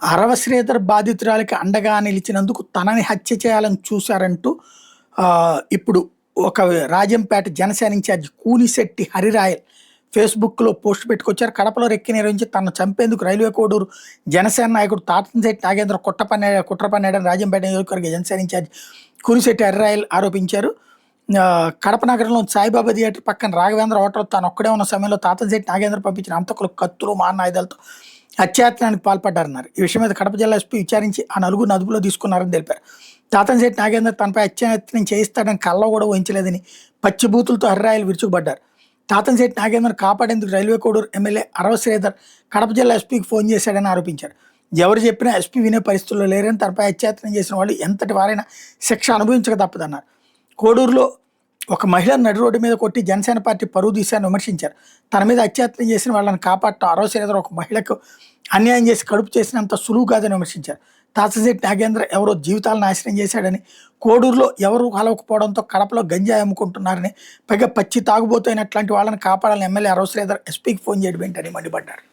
అరవ శ్రీధర్ బాధితురాలికి అండగా నిలిచినందుకు తనని హత్య చేయాలని చూశారంటూ ఇప్పుడు ఒక రాజంపేట జనసేన ఇన్ఛార్జి కూనిశెట్టి హరిరాయల్ ఫేస్బుక్లో పోస్ట్ పెట్టుకొచ్చారు. కడపలో రెక్కి నిర్వహించి తనను చంపేందుకు రైల్వే కోడూరు జనసేన నాయకుడు తాతంశెట్టి నాగేంద్ర కుట్ర పన్నాడని రాజంపేట నియోజకవర్గ జనసేన ఇన్ఛార్జి కూనిశెట్టి హరిరాయల్ ఆరోపించారు. కడప నగరంలో సాయిబాబా థియేటర్ పక్కన రాఘవేంద్ర హోటల్ తాను ఒక్కడే ఉన్న సమయంలో తాతంశెట్టి నాగేంద్ర పంపించిన హంతకులు కత్తులు మారణాయుధాలతో హత్యాయత్నానికి పాల్పడ్డారన్నారు. ఈ విషయం మీద కడప జిల్లా ఎస్పీ విచారించి ఆ నలుగురిని అదుపులో తీసుకున్నారని తెలిపారు. తాతంశెట్టి నాగేంద్ర తనపై హత్యాయత్నం చేయిస్తాడని కల్లో కూడా ఊహించలేదని పచ్చిబూతులతో హరిరాయలు విరుచుకుపడ్డారు. తాతంశెట్టి నాగేంద్రను కాపాడేందుకు రైల్వే కోడూరు ఎమ్మెల్యే అరవ శ్రీధర్ కడప జిల్లా ఎస్పీకి ఫోన్ చేశాడని ఆరోపించారు. ఎవరు చెప్పినా ఎస్పీ వినే పరిస్థితుల్లో లేరని, తనపై హత్యాయత్నం చేసిన వాళ్ళు ఎంతటి వారైనా శిక్ష అనుభవించక తప్పదన్నారు. కోడూరులో ఒక మహిళను నడి రోడ్డు మీద కొట్టి జనసేన పార్టీ పరువు తీశారని విమర్శించారు. తన మీద అత్యాచారం చేసిన వాళ్ళని కాపాడటం అరవ శ్రీధర్ ఒక మహిళకు అన్యాయం చేసి కడుపు చేసినంత సులువు కాదని విమర్శించారు. తాతంశెట్టి నాగేంద్ర ఎవరో జీవితాలను నాశనం చేశాడని, కోడూరులో ఎవరు కలవకపోవడంతో కడపలో గంజాయి అమ్ముకుంటున్నారని, పైగా పచ్చి తాగుబోతైనట్లాంటి వాళ్ళని కాపాడాలని ఎమ్మెల్యే అరవ శ్రీధర్ ఎస్పీకి ఫోన్ చేయడం ఏంటని మండిపడ్డారు.